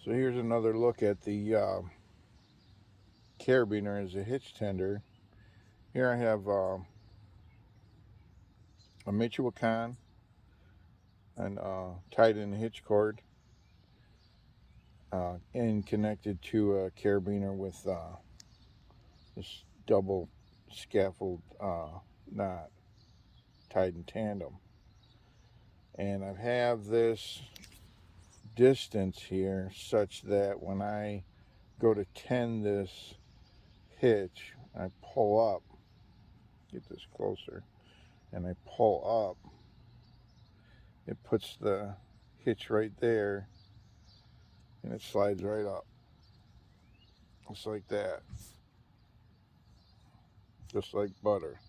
So here's another look at the carabiner as a hitch tender. Here I have a Michoacan and tied in a hitch cord and connected to a carabiner with this double scaffold knot tied in tandem. And I have this distance here such that when I go to tend this hitch, I pull up, get this closer, and I pull up, it puts the hitch right there and it slides right up, just like that, just like butter.